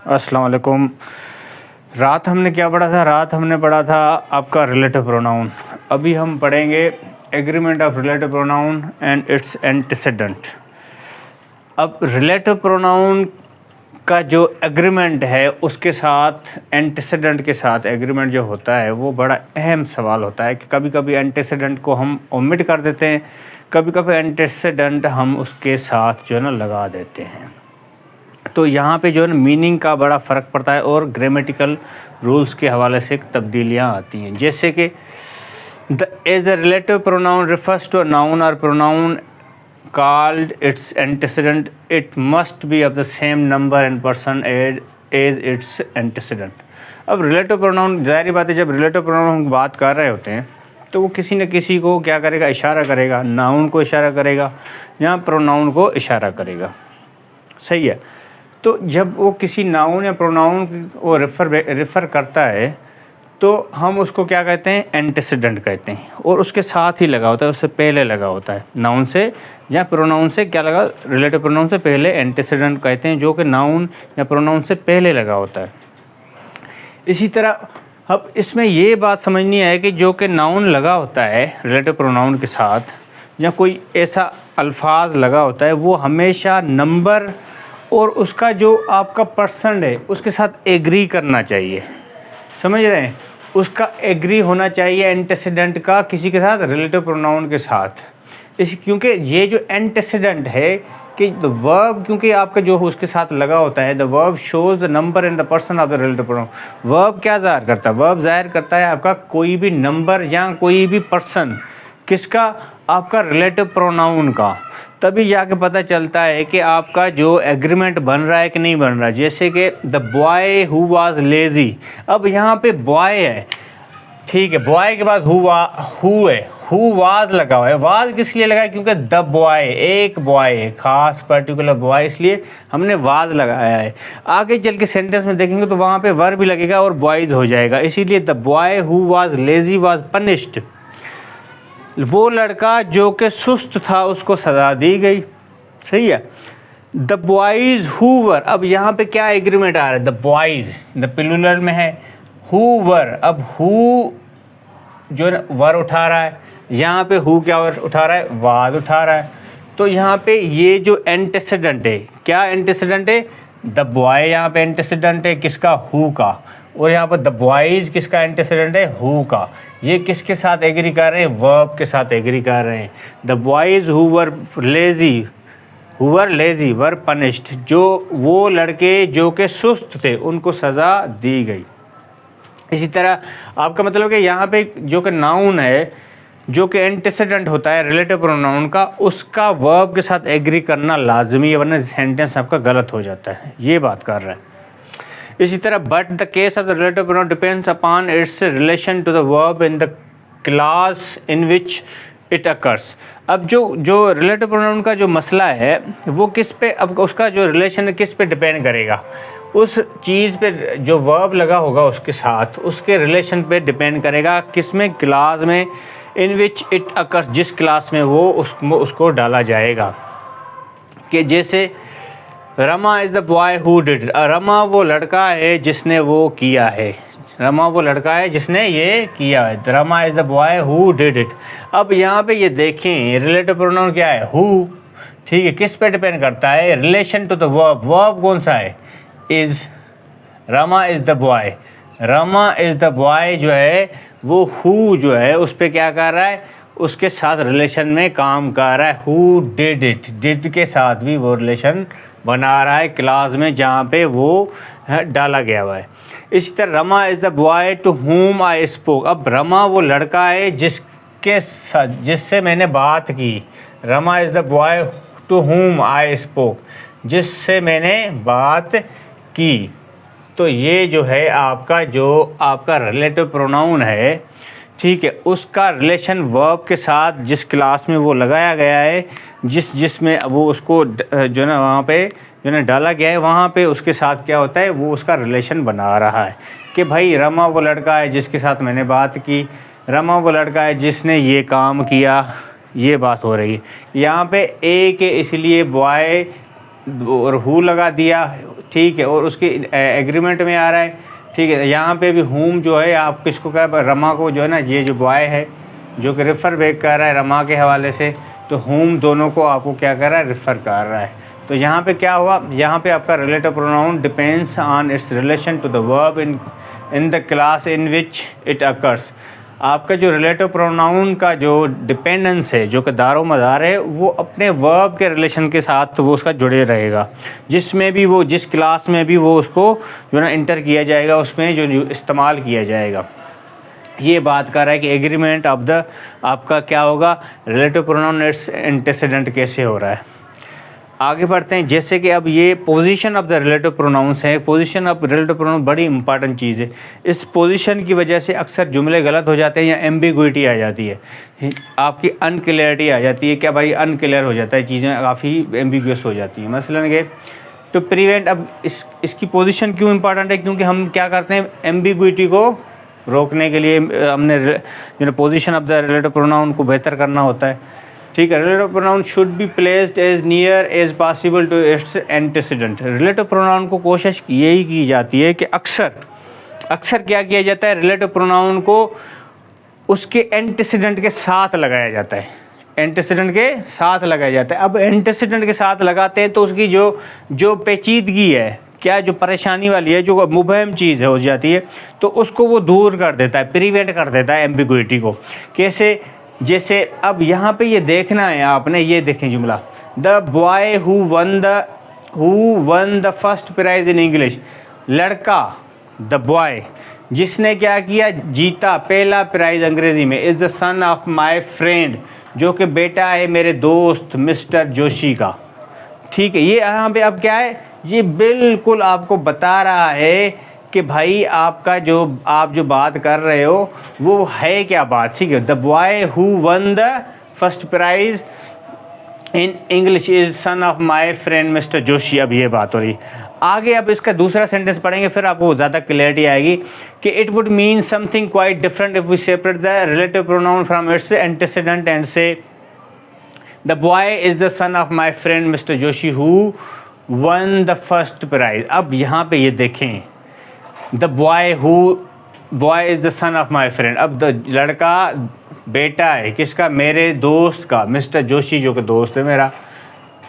अस्सलाम वालेकुम। रात हमने क्या पढ़ा था? रात हमने पढ़ा था आपका रिलेटिव प्रोनाउन। अभी हम पढ़ेंगे agreement of relative pronoun and it's antecedent. अब रिलेटिव प्रोनाउन का जो एग्रीमेंट है उसके साथ एंटीसीडेंट के साथ एग्रीमेंट जो होता है वो बड़ा अहम सवाल होता है कि कभी कभी एंटीसीडेंट को हम ओमिट कर देते हैं, कभी कभी एंटीसीडेंट हम उसके साथ जो है ना लगा देते हैं। तो यहाँ पे जो है ना मीनिंग का बड़ा फ़र्क पड़ता है और ग्रामेटिकल रूल्स के हवाले से तब्दीलियाँ आती हैं। जैसे कि the as a relative pronoun refers to a noun और pronoun called its antecedent, it must be of the same number and person as its antecedent। अब रिलेटिव प्रोनाउन, ज़ाहिर बात है, जब रिलेटिव प्रोनाउन हम बात कर रहे होते हैं तो वो किसी न किसी को क्या करेगा, इशारा करेगा, नाउन को इशारा करेगा या प्रोनाउन को इशारा करेगा। सही है। तो जब वो किसी नाउन या प्रोनाउन को रेफ़र करता है तो हम उसको क्या कहते हैं, एंटीसीडेंट कहते हैं। और उसके साथ ही लगा होता है, उससे पहले लगा होता है, नाउन से या प्रोनाउन से क्या लगा, रिलेटिव प्रोनाउन से पहले एंटीसीडेंट कहते हैं, जो कि नाउन या प्रोनाउन से पहले लगा होता है। इसी तरह अब इसमें ये बात समझनी है कि जो कि नाउन लगा होता है रिलेटिव प्रोनाउन के साथ या कोई ऐसा अल्फाज लगा होता है वो हमेशा नंबर और उसका जो आपका पर्सन है उसके साथ एग्री करना चाहिए। समझ रहे हैं? उसका एग्री होना चाहिए एंटीसीडेंट का किसी के साथ, रिलेटिव प्रोनाउन के साथ। क्योंकि ये जो एंटीसीडेंट है कि द वर्ब, क्योंकि आपका जो उसके साथ लगा होता है, the verb shows the number and the person of the relative pronoun. Verb क्या ज़ाहिर करता है? वर्ब ज़ाहिर करता है आपका कोई भी नंबर या कोई भी पर्सन, किसका? आपका रिलेटिव प्रोनाउन का। तभी जाके पता चलता है कि आपका जो एग्रीमेंट बन रहा है कि नहीं बन रहा है। जैसे कि the boy who was lazy, अब यहाँ पे बॉय है, ठीक है, बॉय के बाद हु है, हु वाज लगा हुआ है। वाज किस लिए लगा है? क्योंकि द बॉय एक बॉय है, खास पर्टिकुलर बॉय, इसलिए हमने वाज लगाया है। आगे चल के सेंटेंस में देखेंगे तो वहाँ पे वर्ब भी लगेगा और बॉयज हो जाएगा, इसीलिए the boy who was lazy was punished. वो लड़का जो कि सुस्त था उसको सज़ा दी गई। सही है। द बॉयज़ हु वर, अब यहाँ पे क्या एग्रीमेंट आ रहा है? द बॉयज़ द प्लूरल में है, हु वर, अब हु जो वर उठा रहा है, यहाँ पे हु क्या उठा रहा है? वाज उठा रहा है। तो यहाँ पे ये जो एंटीसीडेंट है, क्या एंटीसीडेंट है? द बॉय यहाँ पे एंटीसीडेंट है किसका? हु का। और यहाँ पर द बॉयज़ किसका एंटीसीडेंट है? हु का। ये किसके साथ एग्री कर रहे हैं? वर्ब के साथ एग्री कर रहे हैं। The boys who were lazy were punished, जो वो लड़के जो कि सुस्त थे उनको सज़ा दी गई। इसी तरह आपका मतलब कि यहाँ पे जो कि नाउन है जो कि एंटीसीडेंट होता है रिलेटिव प्रोनाउन का, उसका वर्ब के साथ एग्री करना लाजमी है, वरना सेंटेंस आपका गलत हो जाता है। ये बात कर रहा है। इसी तरह but the case of the relative pronoun depends upon its relation to the verb in the class in which it occurs. अब जो रिलेटिव प्रोनाउन का जो मसला है वो किस पे, अब उसका जो रिलेशन किस पे डिपेंड करेगा? उस चीज़ पे जो वर्ब लगा होगा उसके साथ, उसके रिलेशन पे डिपेंड करेगा। किस में? क्लास में, इन विच इट अकर्स, जिस क्लास में वो उसको डाला जाएगा। कि जैसे Rama is the boy who did it, Rama वो लड़का है जिसने वो किया है, रमा वो लड़का है जिसने ये किया है। Rama is the boy who did it. अब यहाँ पे ये देखें रिलेटिव प्रोनाउन क्या है? हु। ठीक है, किस पे डिपेंड करता है? Relation to the verb. Verb कौन सा है? Is. Rama is the boy, Rama is the boy जो है वो हु जो है उस पर क्या कर रहा है? उसके साथ रिलेशन में काम कर रहा है। हु डिड इट, डिड के साथ भी वो रिलेशन बना रहा है क्लास में जहाँ पे वो डाला गया हुआ है। इसी तरह Rama is the boy to whom I spoke. अब रमा वो लड़का है जिससे मैंने बात की। Rama is the boy to whom I spoke, जिससे मैंने बात की। तो ये जो है आपका रिलेटिव प्रोनाउन है, ठीक है, उसका रिलेशन वर्ब के साथ जिस क्लास में वो लगाया गया है, जिसमें वो उसको जो ना वहाँ पे जो ना डाला गया है, वहाँ पे उसके साथ क्या होता है? वो उसका रिलेशन बना रहा है कि भाई रमा वो लड़का है जिसके साथ मैंने बात की, रमा वो लड़का है जिसने ये काम किया। ये बात हो रही है। यहाँ पे ए के इसलिए बॉय और हु लगा दिया, ठीक है, और उसके एग्रीमेंट में आ रहा है, ठीक है। यहाँ पे भी whom जो है आप किसको कह, रमा को जो है ना, ये जो बॉय है जो कि रेफ़र बैक कर रहा है रमा के हवाले से, तो whom दोनों को आपको क्या कर रहा है, रेफ़र कर रहा है। तो यहाँ पे क्या हुआ, यहाँ पे आपका relative pronoun depends on its relation to the verb in the class in which it occurs. आपका जो रिलेटिव प्रोनाउन का जो डिपेंडेंस है, जो कि दारो मदार है, वो अपने वर्ब के रिलेशन के साथ वो उसका जुड़े रहेगा, जिसमें भी वो, जिस क्लास में भी वो उसको जो ना इंटर किया जाएगा, उसमें जो इस्तेमाल किया जाएगा। ये बात कर रहा है कि एग्रीमेंट ऑफ द आपका क्या होगा, रिलेटिव प्रोनाउन इट्स एंटीसीडेंट कैसे हो रहा है। आगे बढ़ते हैं। जैसे कि अब ये position of the relative pronouns है। पोजीशन ऑफ रिलेटिव प्रोनाउन बड़ी इंपॉर्टेंट चीज़ है। इस पोजीशन की वजह से अक्सर जुमले गलत हो जाते हैं या एम्बिगुइटी आ जाती है, आपकी अनक्लियरिटी आ जाती है। क्या भाई, अनक्लियर हो जाता है, चीज़ें काफ़ी एम्बिगुअस हो जाती हैं। मसलन कि टू प्रिवेंट, अब इसकी पोजीशन क्यों इंपॉर्टेंट है, क्योंकि हम क्या करते हैं, एम्बिगुइटी को रोकने के लिए हमने जो position of the relative pronoun को बेहतर करना होता है, ठीक है। Relative pronoun should be placed as near as possible to its antecedent. Relative pronoun को कोशिश यही की जाती है कि अक्सर क्या किया जाता है, रिलेटिव प्रोनाउन को उसके एंटीसीडेंट के साथ लगाया जाता है, एंटीसीडेंट के साथ लगाया जाता है। अब एंटीसीडेंट के साथ लगाते हैं तो उसकी जो पेचीदगी है, क्या जो परेशानी वाली है, जो मुबहम चीज़ हो जाती है, तो उसको वो दूर कर देता है, प्रिवेंट कर देता है एम्बिगुइटी को। कैसे, जैसे अब यहाँ पे ये देखना है आपने, ये देखें जुमला, the boy who won the first prize in English. लड़का, द बॉय, जिसने क्या किया, जीता पहला प्राइज अंग्रेज़ी में, is the son of my friend, जो कि बेटा है मेरे दोस्त मिस्टर जोशी का, ठीक है। ये यहाँ पे अब क्या है, ये बिल्कुल आपको बता रहा है कि भाई आपका जो आप जो बात कर रहे हो वो है क्या बात, ठीक है। The boy who won the first prize in English is son of my friend mister Joshi. अब ये बात हो रही आगे। अब इसका दूसरा सेंटेंस पढ़ेंगे, फिर आपको ज़्यादा क्लियरिटी आएगी कि it would mean something quite different if we separate the relative pronoun from its antecedent and say the boy is the son of my friend mister Joshi who won the first prize. अब यहाँ पे ये देखें, the boy is the son of my friend. अब the लड़का बेटा है किसका, मेरे दोस्त का, मिस्टर जोशी जो कि दोस्त है मेरा,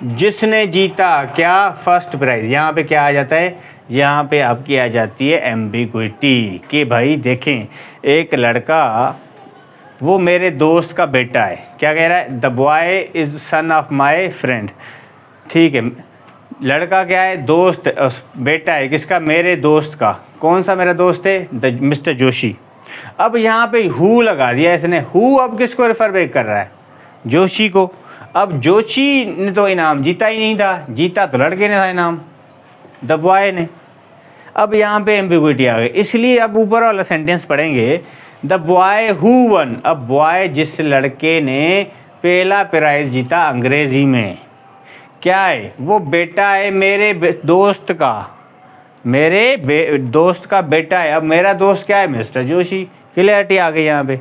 जिसने जीता क्या, फर्स्ट प्राइज। यहाँ पे क्या आ जाता है, यहाँ पे आपकी आ जाती है एम्बिगुइटी कि भाई देखें, एक लड़का वो मेरे दोस्त का बेटा है, क्या कह रहा है, the boy is sun of my friend, ठीक है। लड़का क्या है, दोस्त, बेटा है किसका, मेरे दोस्त का। कौन सा मेरा दोस्त है, द मिस्टर जोशी। अब यहाँ पे हु लगा दिया इसने, हु अब किसको रेफर बैक कर रहा है, जोशी को। अब जोशी ने तो इनाम जीता ही नहीं था, जीता तो लड़के ने था इनाम, द बॉय ने। अब यहाँ पे एम्बिगुइटी आ गई, इसलिए अब ऊपर वाला सेंटेंस पढ़ेंगे, द बॉय हु वन। अब बॉय जिस लड़के ने पहला प्राइज जीता अंग्रेजी में, क्या है, वो बेटा है मेरे दोस्त का, मेरे दोस्त का बेटा है। अब मेरा दोस्त क्या है, मिस्टर जोशी। क्लियरिटी आ गई यहाँ पे।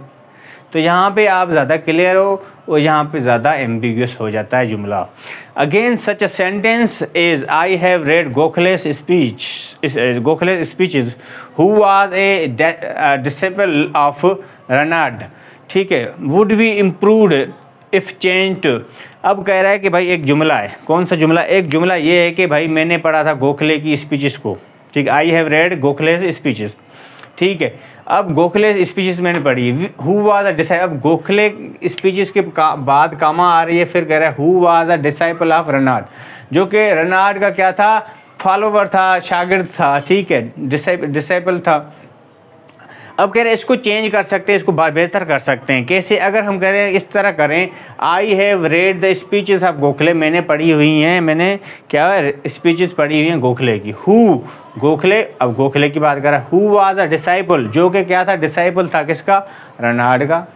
तो यहाँ पे आप ज़्यादा क्लियर हो और यहाँ पे ज़्यादा एम्बिगुअस हो जाता है जुमला। Again such a sentence is I have read Gokhale's speeches who was a disciple of Ranade, ठीक है, would be improved if changed. अब कह रहा है कि भाई एक जुमला है, कौन सा जुमला, एक जुमला ये है कि भाई मैंने पढ़ा था गोखले की स्पीचेस को, ठीक, आई हैव रेड गोखलेस स्पीचेस, ठीक है। अब गोखले स्पीचेस मैंने पढ़ी, हु वाज अ डिसाइपल। अब गोखले स्पीचेस के बाद कामा आ रही है, फिर कह रहा है who was a disciple of Ranade, जो कि रनाड का क्या था, फॉलोवर था, शागिर्द था, ठीक है, डिसाइपल था। अब कह रहे हैं इसको चेंज कर सकते हैं, इसको बेहतर कर सकते हैं। कैसे, अगर हम कह रहे हैं इस तरह करें, आई have read the speeches of Gokhale, मैंने पढ़ी हुई हैं, मैंने क्या स्पीचेस पढ़ी हुई हैं गोखले की। हु, गोखले, अब गोखले की बात कर रहा है। हु वाज अ डिसाइपल, जो कि क्या था, डिसाइपल था किसका, रनाड का।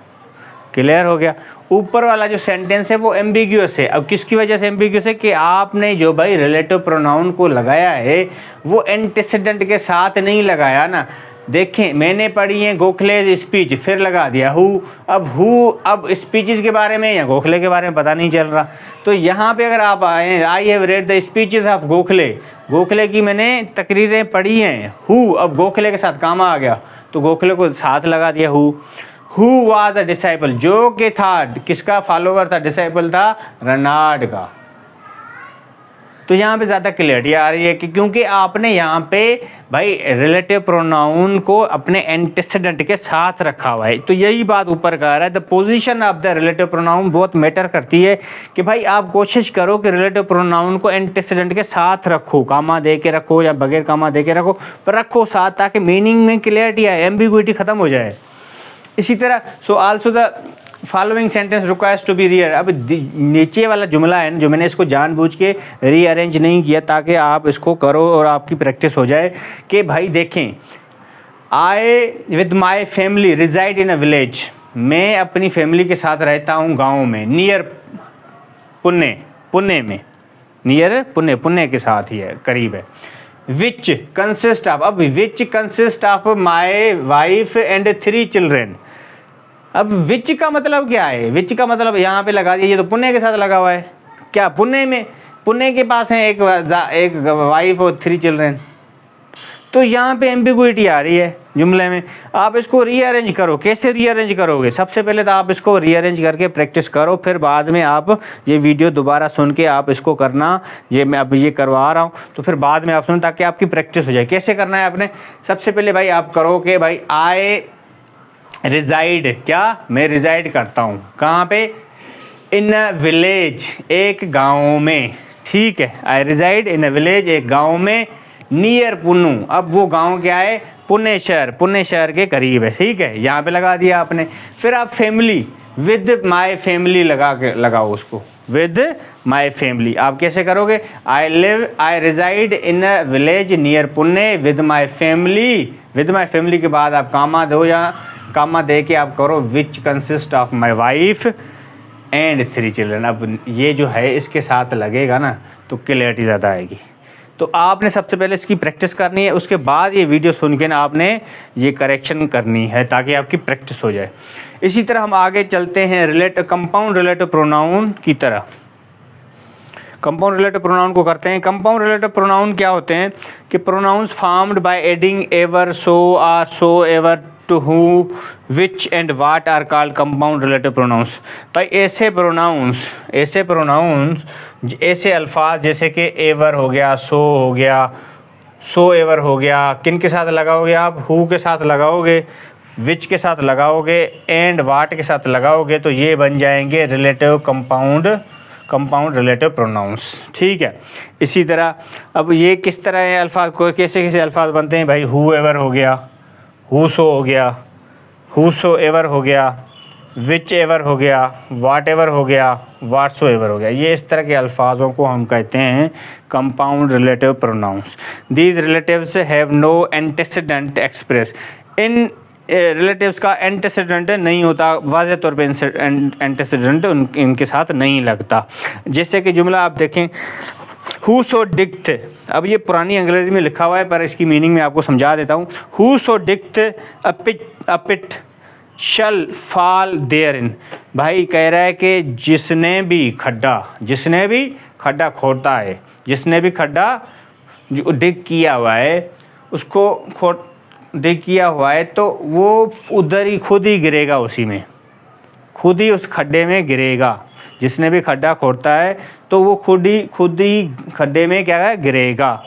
क्लियर हो गया। ऊपर वाला जो सेंटेंस है वो एम्बिग्यूअस है। अब किसकी वजह से एम्बिग्यूअस है कि आपने जो भाई रिलेटिव प्रोनाउन को लगाया है वो एंटीसीडेंट के साथ नहीं लगाया ना। देखें मैंने पढ़ी है गोखले स्पीच, फिर लगा दिया हु। अब स्पीचेस के बारे में या गोखले के बारे में पता नहीं चल रहा। तो यहाँ पे अगर आप आए, आई have read the speeches of Gokhale, Gokhale की मैंने तकरीरें पढ़ी हैं, हु, अब गोखले के साथ कामा आ गया तो गोखले को साथ लगा दिया हु वाज अ डिसाइपल, जो कि था, किसका फॉलोवर था, डिसाइपल था रनाड का। तो यहाँ पे ज़्यादा क्लियरिटी आ रही है कि क्योंकि आपने यहाँ पे भाई रिलेटिव प्रोनाउन को अपने एंटीसीडेंट के साथ रखा हुआ है। तो यही बात ऊपर कह रहा है, the position of the relative pronoun बहुत मैटर करती है कि भाई आप कोशिश करो कि रिलेटिव प्रोनाउन को एंटीसीडेंट के साथ रखो, कामा दे के रखो या बगैर कामा दे के रखो, पर रखो साथ, ताकि मीनिंग में क्लियरिटी आए, एम्बिग्विटी ख़त्म हो जाए। इसी तरह so also the following sentence requires to be rear. अब नीचे वाला जुमला है जो मैंने इसको जानबूझ के रीअरेंज नहीं किया ताकि आप इसको करो और आपकी प्रैक्टिस हो जाए कि भाई देखें, I with my family resided in a village, मैं अपनी फैमिली के साथ रहता हूँ गाँव में, नियर पुणे, पुणे में, नियर पुणे, पुणे के साथ ही है, करीब है। विच कंसिस्ट ऑफ, अब which consist of my wife and 3 children. अब विच का मतलब क्या है, विच का मतलब यहाँ पे लगा दिया, ये तो पुणे के साथ लगा हुआ है, क्या पुणे में, पुणे के पास है एक वाइफ और 3 चिल्ड्रेन। तो यहाँ पे एम्बिग्विटी आ रही है जुमले में। आप इसको रीअरेंज करो, कैसे रीअरेंज करोगे, सबसे पहले तो आप इसको रीअरेंज करके प्रैक्टिस करो, फिर बाद में आप ये वीडियो दोबारा सुन के आप इसको करना, ये मैं अब ये करवा रहा हूँ तो फिर बाद में आप सुनो ताकि आपकी प्रैक्टिस हो जाए। कैसे करना है आपने, सबसे पहले भाई आप करो कि भाई आई रिजाइड, क्या मैं रिजाइड करता हूँ, कहाँ पे, इन अ विलेज, एक गाँव में, ठीक है, आई रिजाइड इन अ विलेज, एक गाँव में, नियर पुणे, अब वो गांव क्या है, पुणे शहर, पुणे शहर के करीब है, ठीक है, यहाँ पे लगा दिया आपने। फिर आप फैमिली, विद माय फैमिली लगाओ उसको, विद माय फैमिली। आप कैसे करोगे, I resided in a village near Pune with my family, with my family के बाद आप कामा दो या कामा दे के आप करो which consist of my wife and 3 children. अब ये जो है इसके साथ लगेगा ना तो क्लियरिटी ज़्यादा आएगी। तो आपने सबसे पहले इसकी प्रैक्टिस करनी है, उसके बाद ये वीडियो सुन के ना आपने ये करेक्शन करनी है ताकि आपकी प्रैक्टिस हो जाए। इसी तरह हम आगे चलते हैं कंपाउंड रिलेटिव प्रोनाउन की तरह। कंपाउंड रिलेटिव प्रोनाउन को करते हैं। कंपाउंड रिलेटिव प्रोनाउन क्या होते हैं कि pronouns formed by adding ever, so, or, so, ever, to, who, which and what are called compound relative pronouns. भाई ऐसे प्रोनाउंस ऐसे अल्फाज जैसे कि एवर हो गया, सो हो गया, सो एवर हो गया, किन के साथ लगाओगे आप, हु के साथ लगाओगे, विच के साथ लगाओगे, एंड वाट के साथ लगाओगे, तो ये बन जाएंगे रिलेटिव कंपाउंड रिलेटिव प्रोनाउंस, ठीक है। इसी तरह अब ये किस तरह है अल्फाज को, कैसे कैसे अल्फाज बनते हैं भाई, हु एवर हो गया, हु सो हो गया, हु सो एवर हो गया, विच एवर हो गया, वाट एवर हो गया, वाट सो एवर हो गया। ये इस तरह के अल्फाजों को हम कहते हैं compound relative pronouns. These relatives have no antecedent express. इन रिलेटिव्स का एंटीसीडेंट नहीं होता, वाज़ेह तौर पे एंटीसीडेंट इनके साथ नहीं लगता। जैसे कि जुमला आप देखें, हु सो डिक्ट, अब ये पुरानी अंग्रेजी में लिखा हुआ है पर इसकी मीनिंग मैं आपको समझा देता हूँ। Who so digged a pit shall fall therein. भाई कह रहा है कि जिसने भी खड्डा खोदा है, जिसने भी खड्डा जो डिग किया हुआ है उसको डिग किया हुआ है तो वो उधर ही खुद ही गिरेगा, उसी में खुद ही उस खड्डे में गिरेगा। जिसने भी खड्डा खोदता है तो वो खुद ही खड्डे में क्या है, गिरेगा।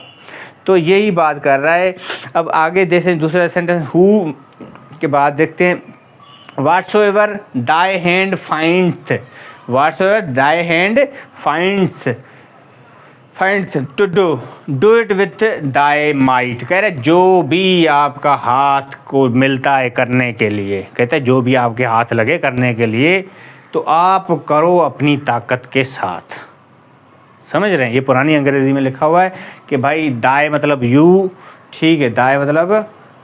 तो यही बात कर रहा है। अब आगे देखें दूसरा सेंटेंस, हु के बाद देखते हैं, whatsoever thy hand finds, whatsoever thy hand finds to do it with thy might। कह रहे जो भी आपका हाथ को मिलता है करने के लिए, कहते हैं जो भी आपके हाथ लगे करने के लिए तो आप करो अपनी ताकत के साथ। समझ रहे हैं, ये पुरानी अंग्रेजी में लिखा हुआ है कि भाई दाय मतलब यू, ठीक है, दाय मतलब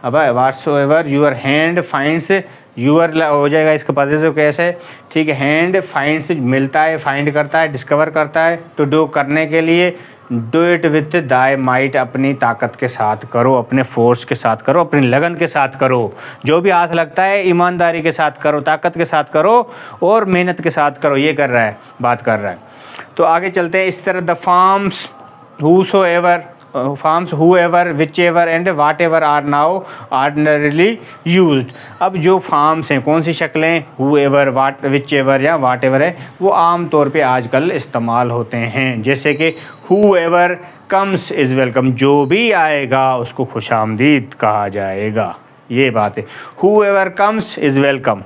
अब whatsoever your hand finds, your हो जाएगा इसका पॉजिटिव कैसे, ठीक है, हैंड फाइंड्स मिलता है, फाइंड करता है, डिस्कवर करता है, टू डू करने के लिए, do it with Dai might, अपनी ताकत के साथ करो, अपने फोर्स के साथ करो, अपनी लगन के साथ करो, जो भी हाथ लगता है ईमानदारी के साथ करो, ताकत के साथ करो और मेहनत के साथ करो। ये कर रहा है, बात कर रहा है। तो आगे चलते हैं। इस तरह the farms whoever, whichever and whatever are now ordinarily used। अब जो फार्म्स हैं, कौन सी शक्लें, whoever, whichever या whatever है, वो आम तौर पे आजकल इस्तेमाल होते हैं। जैसे कि whoever comes is welcome, जो भी आएगा उसको खुशामदीद कहा जाएगा। ये बात है, whoever comes is welcome।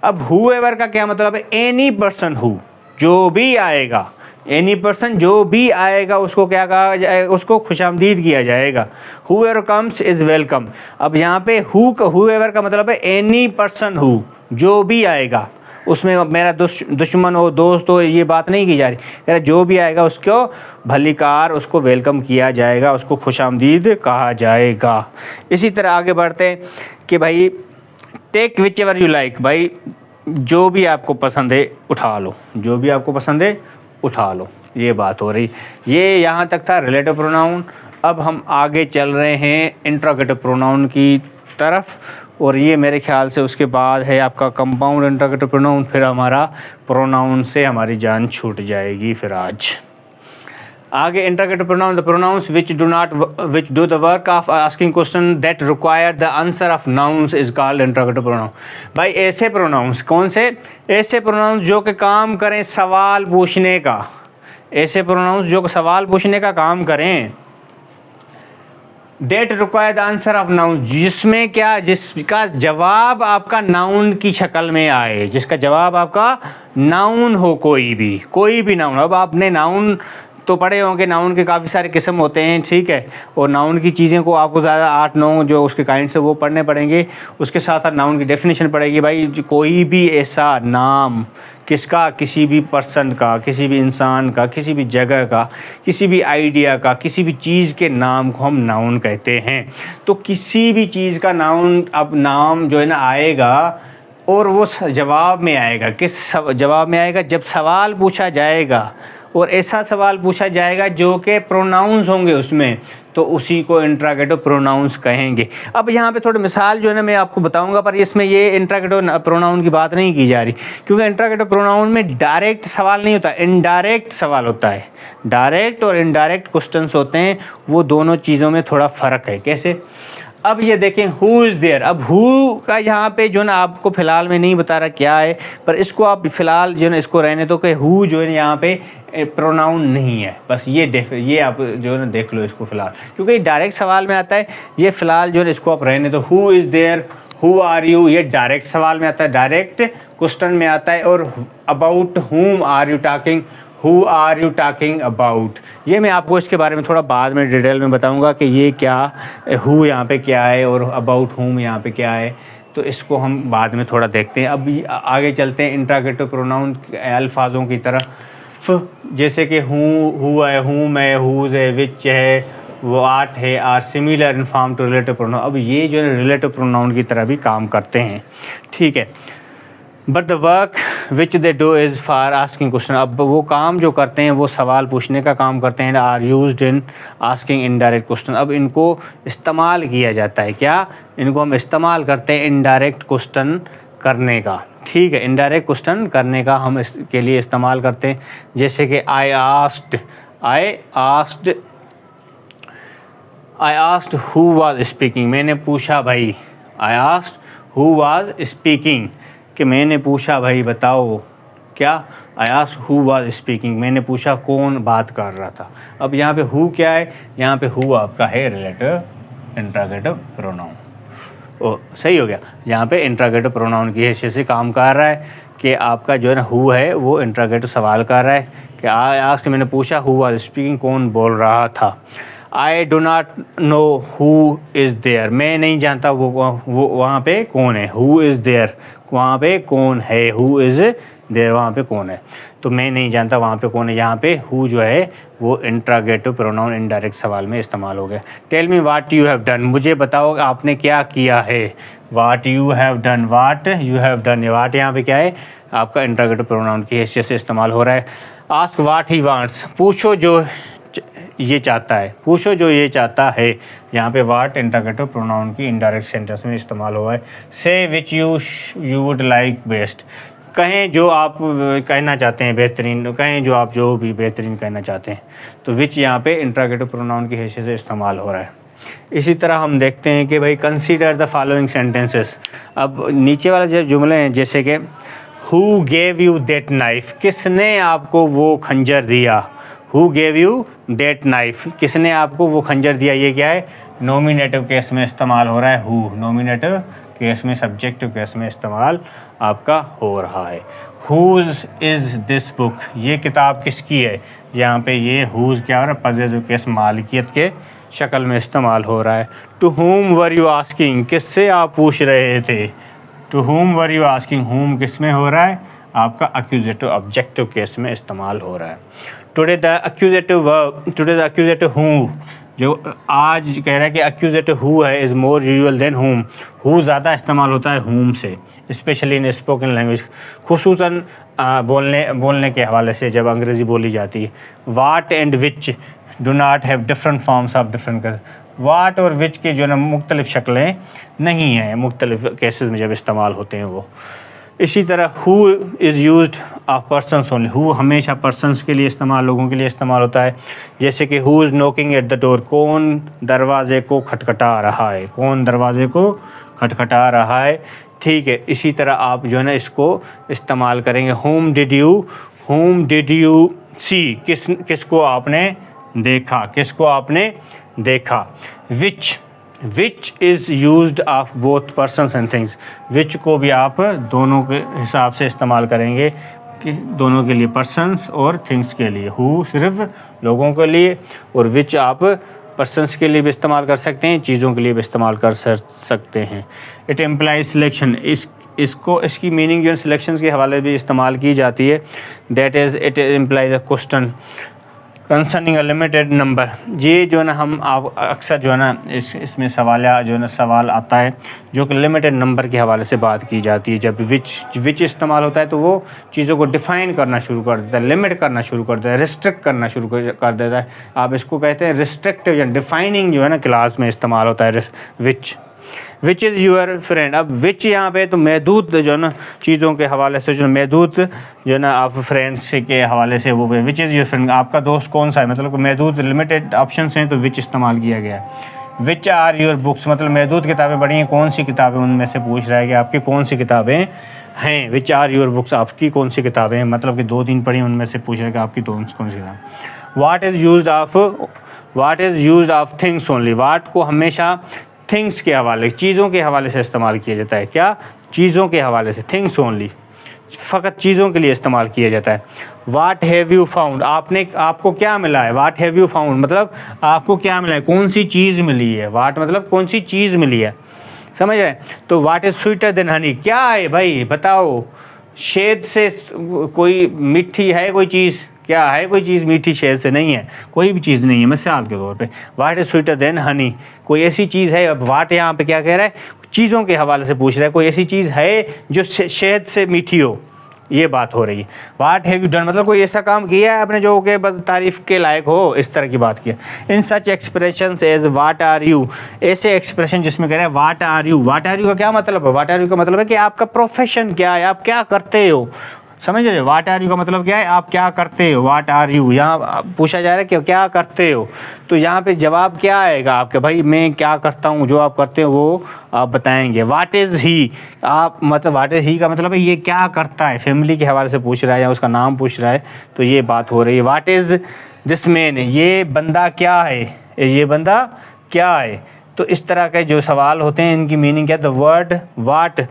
अब whoever का क्या मतलब है, any person who, जो भी आएगा, एनी पर्सन, जो भी आएगा उसको क्या कहा जाएगा, उसको खुशामदीद किया जाएगा। whoever comes is welcome। अब यहाँ पे whoever का मतलब है एनी पर्सन हु, जो भी आएगा, उसमें मेरा दुश्मन हो, दोस्त हो, ये बात नहीं की जा रही। जो भी आएगा उसको भलीकार, उसको वेलकम किया जाएगा, उसको खुशामदीद कहा जाएगा। इसी तरह आगे बढ़ते हैं कि भाई take whichever you like, भाई जो भी आपको पसंद है उठा लो, जो भी आपको पसंद है उठा लो। ये बात हो रही, ये यहाँ तक था रिलेटिव प्रोनाउन। अब हम आगे चल रहे हैं इंट्रोगेटिव प्रोनाउन की तरफ, और ये मेरे ख्याल से उसके बाद है आपका कंपाउंड इंट्रोगेटिव प्रोनाउन। फिर हमारा प्रोनाउन से हमारी जान छूट जाएगी। फिर आज आगे interrogative pronoun, the pronounce which do the work of asking question that require the answer of nouns is called interrogative pronoun. भाई ऐसे प्रोनाउंस, कौन से ऐसे प्रोनाउंस जो कि काम करें सवाल पूछने का, ऐसे प्रोनाउंस जो सवाल पूछने का काम करें। That require the answer of noun, जिसमें क्या, जिसका जवाब आपका नाउन की शक्ल में आए, जिसका जवाब आपका नाउन हो, कोई भी नाउन। अब आपने नाउन तो पढ़े होंगे, नाउन के काफ़ी सारे किस्म होते हैं, ठीक है, और नाउन की चीज़ें को आपको ज़्यादा 8-9 जो उसके काइंड से वो पढ़ने पड़ेंगे। उसके साथ साथ नाउन की डेफिनेशन पड़ेगी। भाई कोई भी ऐसा नाम, किसका, किसी भी पर्सन का, किसी भी इंसान का, किसी भी जगह का, किसी भी आइडिया का, किसी भी चीज़ के नाम को हम नाउन कहते हैं। तो किसी भी चीज़ का नाउन, अब नाम जो है ना आएगा और वो जवाब में आएगा। किस जवाब में आएगा, जब सवाल पूछा जाएगा, और ऐसा सवाल पूछा जाएगा जो कि प्रोनाउंस होंगे उसमें, तो उसी को इंट्रोगेटिव प्रोनाउंस कहेंगे। अब यहाँ पे थोड़ी मिसाल जो है ना मैं आपको बताऊंगा, पर इसमें ये इंट्रोगेटिव प्रोनाउन की बात नहीं की जा रही, क्योंकि इंट्रोगेटिव प्रोनाउन में डायरेक्ट सवाल नहीं होता, इनडायरेक्ट सवाल होता है। डायरेक्ट और इनडायरेक्ट क्वेश्चंस होते हैं, वो दोनों चीज़ों में थोड़ा फ़र्क है। कैसे, अब ये देखें हु इज़ देयर। अब हु का यहाँ पे जो ना आपको फ़िलहाल में नहीं बता रहा क्या है, पर इसको आप फ़िलहाल जो है ना इसको रहने दो कि हु जो है यहाँ पे प्रोनाउन नहीं है। बस ये आप जो है ना देख लो इसको फ़िलहाल, क्योंकि डायरेक्ट सवाल में आता है। ये फ़िलहाल जो है इसको आप रहने दो। Who is there, who are you, ये डायरेक्ट सवाल में आता है, डायरेक्ट क्वेश्चन में आता है। और about whom are you talking, who are you talking about, ये मैं आपको इसके बारे में थोड़ा बाद में डिटेल में बताऊंगा कि ये क्या, हु यहाँ पे क्या है और अबाउट हुम यहाँ पे क्या है। तो इसको हम बाद में थोड़ा देखते हैं। अब आगे चलते हैं इंट्रोगेटिव प्रोनाउन अल्फाजों की तरह, जैसे कि हु है, हुम है, हुज है, विच है, वाट है, are similar in form to relative pronoun. अब ये जो है रिलेटिव प्रोनाउन की तरह भी काम करते हैं, ठीक है। But the work which they do is for asking question. अब वो काम जो करते हैं वो सवाल पूछने का काम करते हैं। Are used in asking indirect question. अब इनको इस्तेमाल किया जाता है, क्या, इनको हम इस्तेमाल करते हैं इनडायरेक्ट क्वेश्चन करने का, ठीक है। इनडायरेक्ट क्वेश्चन करने का हम इसके लिए इस्तेमाल करते हैं। जैसे कि I asked who was speaking, मैंने पूछा भाई। I asked who was speaking, कि मैंने पूछा भाई बताओ क्या। I asked who was speaking, मैंने पूछा कौन बात कर रहा था। अब यहाँ पे हु क्या है, यहाँ पे हु आपका है रिलेटिव इंट्रोगेटिव प्रोनाउन। ओ सही हो गया, यहाँ पे इंट्रोगेटिव प्रोनाउन की हैसियत से काम कर रहा है कि आपका जो है ना हु है वो इंट्रोगेटिव सवाल कर रहा है कि आई आस्क्ड, मैंने पूछा हु वाज स्पीकिंग, कौन बोल रहा था। I do not know who is there, मैं नहीं जानता वो वहाँ पे कौन है। हु इज़ देयर, वहाँ पे कौन है। हु इज़ देयर, वहाँ पे कौन है। तो मैं नहीं जानता वहाँ पे कौन है। यहाँ पे हु जो है वो इंट्रोगेटिव प्रोनाउन इनडायरेक्ट सवाल में इस्तेमाल हो गया। Tell me what you have done, मुझे बताओ आपने क्या किया है। What you have done, what you have done, what यहाँ पे क्या है, आपका इंट्रोगेटिव प्रोनाउन की हैसियत से इस्तेमाल हो रहा है। आस्क व्हाट ही वांट्स, पूछो जो ये चाहता है, पूछो जो ये चाहता है। यहाँ पे वाट इंटरोगेटिव प्रोनाउन की इनडायरेक्ट सेंटेंस में इस्तेमाल हुआ है। से which you would like best, कहें जो आप कहना चाहते हैं बेहतरीन, कहें जो आप जो भी बेहतरीन कहना चाहते हैं। तो विच यहाँ पे इंटरोगेटिव प्रोनाउन की हैसियत से इस्तेमाल हो रहा है। इसी तरह हम देखते हैं कि भाई कंसीडर द फॉलोइंग सेंटेंसेस। अब नीचे वाला जो जुमले हैं, जैसे कि who gave you that knife, किसने आपको वो खंजर दिया। Who gave you that knife, किसने आपको वो खंजर दिया। ये क्या है, नॉमिनेटिव केस में इस्तेमाल हो रहा है। हु नॉमिनेटिव केस में, सब्जेक्टिव केस में इस्तेमाल आपका हो रहा है। हुज इज़ दिस बुक, ये किताब किसकी है। यहाँ पे ये हुज क्या हो रहा है, पॉजिटिव केस मालिकियत के शक्ल में इस्तेमाल हो रहा है। To whom were you asking, किससे आप पूछ रहे थे। To whom were you asking, हुम किस में हो रहा है, आपका एक्यूजेटिव ऑब्जेक्टिव केस में इस्तेमाल हो रहा है। Today the accusative verb, today the accusative who, जो आज कह रहा है कि एक्यूजेटिव हु है is more usual than whom. Who ज़्यादा इस्तेमाल होता है हुम से, स्पेशली इन स्पोकन लैंग्वेज, खुसूसन बोलने के हवाले से जब अंग्रेज़ी बोली जाती है। What and which do not have different forms of different case, what और विच के जो है ना मुख्तलिफ शक्लें नहीं हैं, मुख्तलिफ केसेस में जब इस्तेमाल होते हैं वो। इसी तरह who is used of persons only, who हमेशा पर्सनस के लिए इस्तेमाल, लोगों के लिए इस्तेमाल होता है। जैसे कि who is knocking at the door, कौन दरवाजे को खटखटा रहा है, कौन दरवाजे को खटखटा रहा है। ठीक है, इसी तरह आप जो है ना इसको इस्तेमाल करेंगे। होम डिड यू सी, किसको आपने देखा, किसको आपने देखा। Which is used of both persons and things, which को भी आप दोनों के हिसाब से इस्तेमाल करेंगे, कि दोनों के लिए, पर्सनस और थिंग्स के लिए। हु सिर्फ लोगों के लिए और विच आप पर्सनस के लिए भी इस्तेमाल कर सकते हैं, चीज़ों के लिए भी इस्तेमाल कर सकते हैं। इट एम्प्लाइज सिलेक्शन, इसकी मीनिंग जो सिलेक्शंस के हवाले भी इस्तेमाल की जाती है। That is it employs a question concerning a limited number, ये जो है ना हम आप अक्सर जो है ना इसमें सवाल आता है जो कि लिमिटेड नंबर के हवाले से बात की जाती है। जब विच इस्तेमाल होता है तो वो चीज़ों को डिफ़ाइन करना शुरू कर देता है, लिमिट करना शुरू कर देता है, रिस्ट्रिक्ट करना शुरू कर देता है। आप इसको कहते हैं रिस्ट्रिक्टिव या डिफाइनिंग जो है ना क्लास में इस्तेमाल होता है विच इज़ यूअर फ्रेंड। अब विच यहाँ पे तो महदूद जो है ना चीज़ों के हवाले से, जो महदूद जो है ना आप फ्रेंड्स के हवाले से वो विच इज़ यूअर फ्रेंड, आपका दोस्त कौन सा है, मतलब महदूद लिमिटेड ऑप्शंस हैं तो विच इस्तेमाल किया गया है। विच आर योर बुक्स, मतलब महदूद किताबें पढ़ी हैं, कौन सी किताबें उनमें से पूछ रहा है कि आपकी कौन सी किताबें हैं। विच आर योर बुक्स, आपकी कौन सी किताबें हैं, मतलब कि 2-3 पढ़ी उनमें से पूछ रहा है कि आपकी कौन सी किताब। What is used of things only, what को हमेशा थिंग्स के हवाले, चीज़ों के हवाले से इस्तेमाल किया जाता है। क्या, चीज़ों के हवाले से, थिंग्स ओनली, फ़कत चीज़ों के लिए इस्तेमाल किया जाता है। वाट हैव यू फाउंड, आपको क्या मिला है। वाट हैव यू फाउंड मतलब आपको क्या मिला है, कौन सी चीज़ मिली है। वाट मतलब कौन सी चीज़ मिली है, समझ रहे। तो what is sweeter than Honey, क्या है भाई बताओ, शहद से कोई मीठी है कोई चीज़, क्या है कोई चीज़ मीठी शहद से, नहीं है, कोई भी चीज़ नहीं है, मिसाल के तौर पे। What is sweeter than Honey, कोई ऐसी चीज़ है। अब वाट यहाँ पे क्या कह रहा है, चीज़ों के हवाले से पूछ रहा है, कोई ऐसी चीज़ है जो शहद से मीठी हो, ये बात हो रही है। वाट हैव यू डन मतलब कोई ऐसा काम किया है आपने जो कि बस तारीफ़ के लायक हो, इस तरह की बात किया। In such expressions as what are you, ऐसे एक्सप्रेशन जिसमें कह रहे हैं what are you. What are you का क्या मतलब है, वाट आर यू का मतलब है कि आपका प्रोफेशन क्या है, आप क्या करते हो, समझ रहे। वाट आर यू का मतलब क्या है, आप क्या करते हो। वाट आर यू यहाँ पूछा जा रहा है कि क्या करते हो, तो यहाँ पे जवाब क्या आएगा आपके, भाई मैं क्या करता हूँ, जो आप करते हो वो आप बताएंगे। वाट इज़ ही, आप मतलब वाट इज़ ही का मतलब है ये क्या करता है, फैमिली के हवाले से पूछ रहा है या उसका नाम पूछ रहा है, तो ये बात हो रही है। वाट इज़ दिस मैन, ये बंदा क्या है, ये बंदा क्या है। तो इस तरह के जो सवाल होते हैं इनकी मीनिंग क्या है। द वर्ड वाट,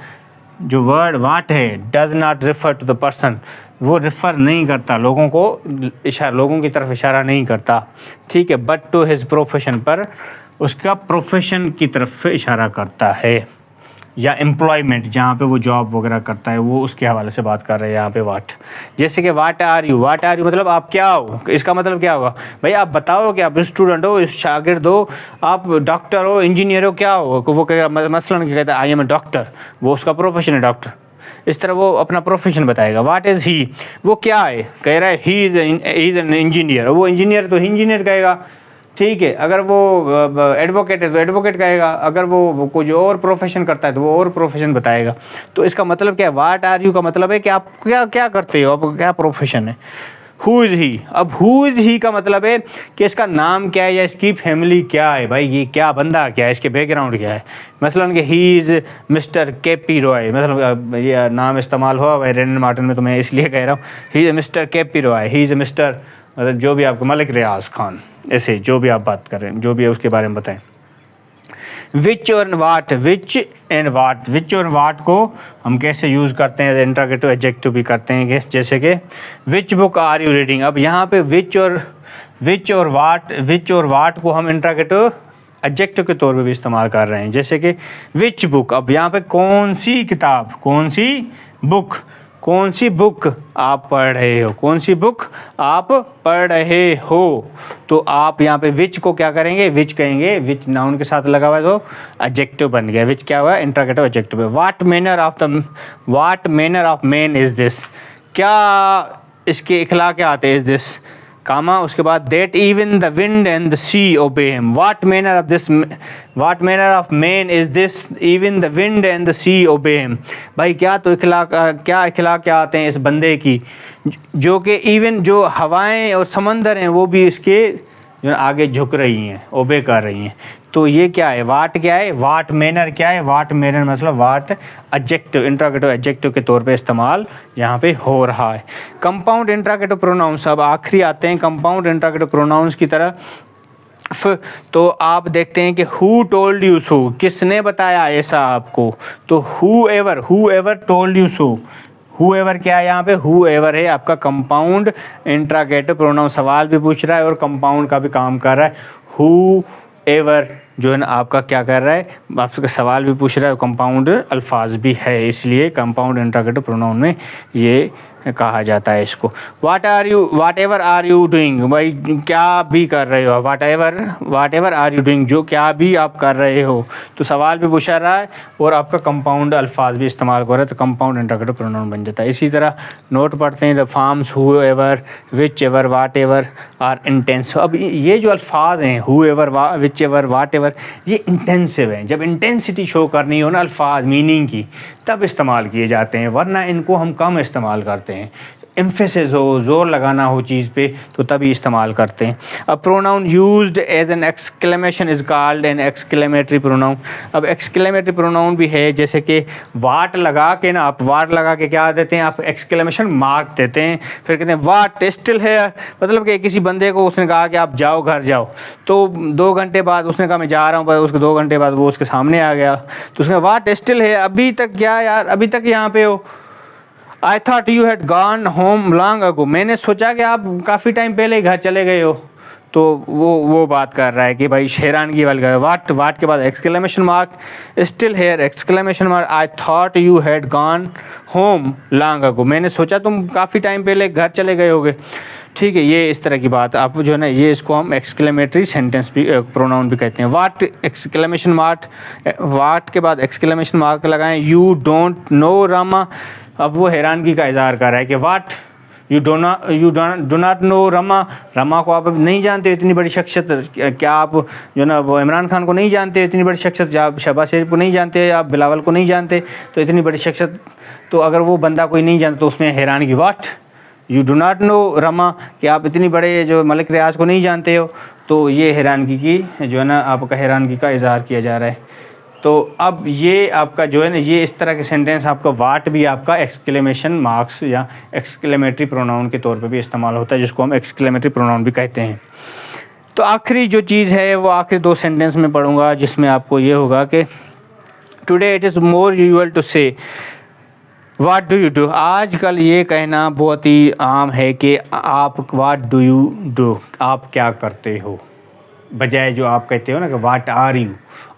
जो वर्ड वाट है, does not refer to the person, वो रेफ़र नहीं करता लोगों को, लोगों की तरफ इशारा नहीं करता, ठीक है। बट टू हिज प्रोफेशन, पर उसका प्रोफेशन की तरफ इशारा करता है, या एम्प्लॉयमेंट जहाँ पे वो जॉब वगैरह करता है वो उसके हवाले से बात कर रहे हैं यहाँ पे वाट। जैसे कि वाट आर यू मतलब आप क्या हो, इसका मतलब क्या होगा, भाई आप बताओ कि आप स्टूडेंट हो, शागिर्द हो, आप डॉक्टर हो, इंजीनियर हो, क्या हो। वो कहेगा मसलन क्या कहता है, आई एम ए डॉक्टर, वो उसका प्रोफेशन है डॉक्टर, इस तरह वो अपना प्रोफेशन बताएगा। व्हाट इज़ ही, वो क्या है, कह रहा है ही इज़ एन इंजीनियर, वो इंजीनियर तो इंजीनियर कहेगा, ठीक है। अगर वो एडवोकेट है तो एडवोकेट कहेगा, अगर वो कुछ और प्रोफेशन करता है तो वो और प्रोफेशन बताएगा। तो इसका मतलब क्या है, व्हाट आर यू का मतलब है कि आप क्या क्या करते हो, आपका क्या प्रोफेशन है। हु इज़ ही, अब हु इज़ ही का मतलब है कि इसका नाम क्या है या इसकी फैमिली क्या है, भाई ये क्या बंदा क्या है, इसके बैकग्राउंड क्या है। मसलन कि he is mister KP. Roy, मतलब ये नाम इस्तेमाल हुआ भाई रेन मार्टिन में, तो मैं इसलिए कह रहा हूँ he is mister KP. Roy, he is mister मतलब जो भी आपको मलिक रियाज खान, ऐसे जो भी आप बात करें, जो भी है उसके बारे में बताएं। विच और वाट, विच एंड वाट, विच और वाट को हम कैसे यूज़ करते हैं, इंट्रोगेटिव एडजेक्टिव भी करते हैं, जैसे कि which book are you reading. अब यहाँ पे विच और वाट को हम इंट्रोगेटिव एडजेक्टिव के तौर पे भी इस्तेमाल कर रहे हैं, जैसे कि विच बुक, अब यहाँ पे कौन सी किताब, कौन सी बुक, कौन सी बुक आप पढ़ रहे हो, कौन सी बुक आप पढ़ रहे हो। तो आप यहाँ पे विच को क्या करेंगे, विच कहेंगे, विच नाउन के साथ लगा हुआ है तो एडजेक्टिव बन गया, विच क्या हुआ, इंट्रोगेटिव एडजेक्टिव है। What manner of man is this, क्या इसके इखला क्या आते हैं, इज़ दिस कामा, उसके बाद that even the wind and the sea obey him. What manner of man is this even the wind and the sea obey him. भाई क्या तो इखला क्या आते हैं इस बंदे की, जो कि इवन जो हवाएं और समंदर हैं वो भी इसके जो आगे झुक रही हैं, ओबे कर रही हैं। तो ये क्या है, वाट क्या है, वाट मैनर क्या है, वाट मैनर मतलब वाट एडजेक्टिव, इंट्रोगेटिव एडजेक्टिव के तौर पे इस्तेमाल यहाँ पे हो रहा है। कंपाउंड इंट्रोगेटिव प्रोनाउंस अब आखिरी आते हैं कंपाउंड इंट्रोगेटिव प्रोनाउंस की तरह। तो आप देखते हैं कि हु टोल्ड यू सो, किसने बताया ऐसा आपको, तो who ever told you so, who ever क्या है यहाँ पे, हु एवर है आपका कंपाउंड इंट्रोगेटिव प्रोनाउन, सवाल भी पूछ रहा है और कंपाउंड का भी काम कर रहा है। हु एवर जो है ना आपका क्या कर रहा है, आपसे सवाल भी पूछ रहा है, कंपाउंड अल्फाज भी है, इसलिए कंपाउंड इंट्रोगेटिव प्रोनाउन में ये कहा जाता है इसको। वाट एवर आर यू डूइंग, भाई क्या भी कर रहे हो, वाट एवर आर यू डूइंग, जो क्या भी आप कर रहे हो। तो सवाल भी पूछा रहा है और आपका कंपाउंड अल्फाज भी इस्तेमाल कर रहा है, तो कंपाउंड इंट्रोगेटिव प्रोनाउन बन जाता है। इसी तरह नोट पढ़ते हैं the forms whoever, whichever, whatever are intensive. अब ये जो अल्फाज हैं whoever, whichever, whatever, ये इंटेंसिव हैं। जब इंटेंसिटी शो करनी हो ना अल्फाज मीनिंग की, तब इस्तेमाल किए जाते हैं, वरना इनको हम कम इस्तेमाल करते हैं। एम्फेसिस हो, जोर लगाना हो चीज़ पे, तो तभी इस्तेमाल करते हैं। अब pronoun used as an exclamation is called an exclamatory pronoun. अब एक्सक्लेमेटरी प्रोनाउन भी है, जैसे कि वाट लगा के ना, आप वाट लगा के क्या देते हैं, आप एक्सक्लेमेशन मार्क देते हैं, फिर कहते हैं वाट स्टिल है, मतलब कि किसी बंदे को उसने कहा कि आप जाओ, घर जाओ, तो 2 घंटे बाद उसने कहा मैं जा रहा हूँ, पर उसके 2 घंटे बाद वो उसके सामने आ गया, तो उसने वाट स्टिल है, अभी तक क्या यार, अभी तक यहाँ पे हो। I thought you had gone home long ago, मैंने सोचा कि आप काफ़ी टाइम पहले घर चले गए हो। तो वो बात कर रहा है कि भाई हैरानगी वाली गए, वाट के बाद exclamation mark, still here exclamation mark, I thought you had gone home long ago, मैंने सोचा तुम काफ़ी टाइम पहले घर चले गए होगे। ठीक है, ये इस तरह की बात आप जो है ना, ये इसको हम एक्सक्लेमेटरी सेंटेंस भी प्रोनाउन भी कहते हैं। वाट एक्सक्लेमेशन मार्क, वाट के बाद एक्सक्लेमेशन मार्क लगाएं। यू डोंट नो रामा, अब वो हैरानगी का इजहार कर रहा है कि वाट you do not know Rama को आप नहीं जानते, इतनी बड़ी शख्सियत, क्या आप जो ना वो इमरान खान को नहीं जानते, इतनी बड़ी शख्सियत, आप शहबाज शरीफ को नहीं जानते, आप बिलावल को नहीं जानते, तो इतनी बड़ी शख्सियत, तो अगर वो बंदा कोई नहीं जानता तो उसमें हैरानगी, what you do not know Rama, कि आप इतनी बड़े जो मलिक रियाज को नहीं जानते हो, तो ये हैरानगी की जो है ना आपका हैरानगी का इजहार किया जा रहा है। तो अब ये आपका जो है ना, ये इस तरह के सेंटेंस आपका वाट भी आपका एक्सक्लेमेशन मार्क्स या एक्सक्लेमेटरी प्रोनाउन के तौर पे भी इस्तेमाल होता है, जिसको हम एक्सक्लेमेटरी प्रोनाउन भी कहते हैं। तो आखिरी जो चीज़ है वो आखिरी 2 सेंटेंस में पढ़ूंगा, जिसमें आपको ये होगा कि today it is more usual to say what do you do. आजकल ये कहना बहुत ही आम है कि आप व्हाट डू यू डू, आप क्या करते हो, बजाय जो आप कहते हो ना कि व्हाट आर यू,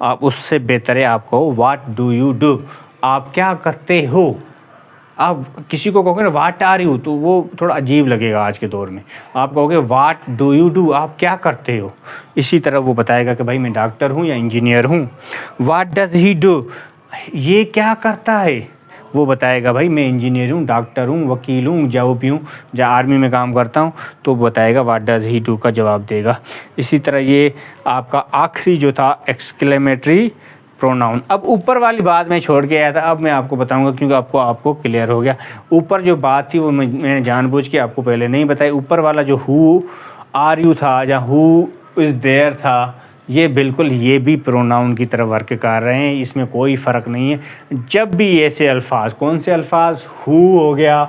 आप उससे बेहतर है आप कहो व्हाट डू यू डू, आप क्या करते हो। आप किसी को कहोगे ना व्हाट आर यू, तो वो थोड़ा अजीब लगेगा आज के दौर में। आप कहोगे व्हाट डू यू डू, आप क्या करते हो। इसी तरह वो बताएगा कि भाई मैं डॉक्टर हूँ या इंजीनियर हूँ। व्हाट डज ही डू, ये क्या करता है। वो बताएगा भाई मैं इंजीनियर हूँ, डॉक्टर हूँ, वकील हूँ, जॉब हूँ, या आर्मी में काम करता हूँ, तो बताएगा व्हाट डज ही डू का जवाब देगा। इसी तरह ये आपका आखिरी जो था एक्सक्लेमेटरी प्रोनाउन। अब ऊपर वाली बात मैं छोड़ के आया था, अब मैं आपको बताऊंगा क्योंकि आपको क्लियर हो गया। ऊपर जो बात थी वो मैंने जानबूझ के आपको पहले नहीं बताई। ऊपर वाला जो हु आर यू था या हु इज़ देयर था, ये बिल्कुल ये भी प्रोनाउन की तरह वर्क कर रहे हैं, इसमें कोई फ़र्क नहीं है। जब भी ऐसे अल्फाज, कौन से अल्फाज, हु हो गया,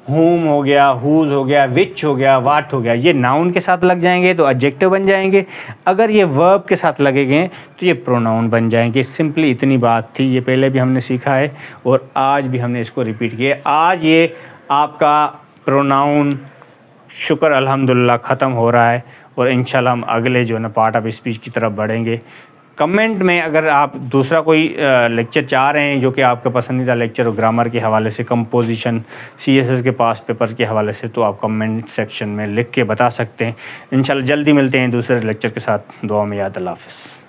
हुम हो गया, हुज हो गया, विच हो गया, वाट हो गया, ये नाउन के साथ लग जाएंगे तो एडजेक्टिव बन जाएंगे। अगर ये वर्ब के साथ लगेंगे तो ये प्रोनाउन बन जाएंगे। सिंपली इतनी बात थी, ये पहले भी हमने सीखा है और आज भी हमने इसको रिपीट किया। आज ये आपका प्रोनाउन शुक्र अल्हम्दुलिल्लाह ख़त्म हो रहा है और इंशाल्लाह हम अगले जो है ना पार्ट ऑफ स्पीच की तरफ बढ़ेंगे। कमेंट में अगर आप दूसरा कोई लेक्चर चाह रहे हैं जो कि आपका पसंदीदा लेक्चर हो ग्रामर के हवाले से, कंपोजिशन, CSS के पास पेपर्स के हवाले से, तो आप कमेंट सेक्शन में लिख के बता सकते हैं। इंशाल्लाह जल्दी मिलते हैं दूसरे लेक्चर के साथ। दुआ में याद। अल्लाह हाफ़िज़।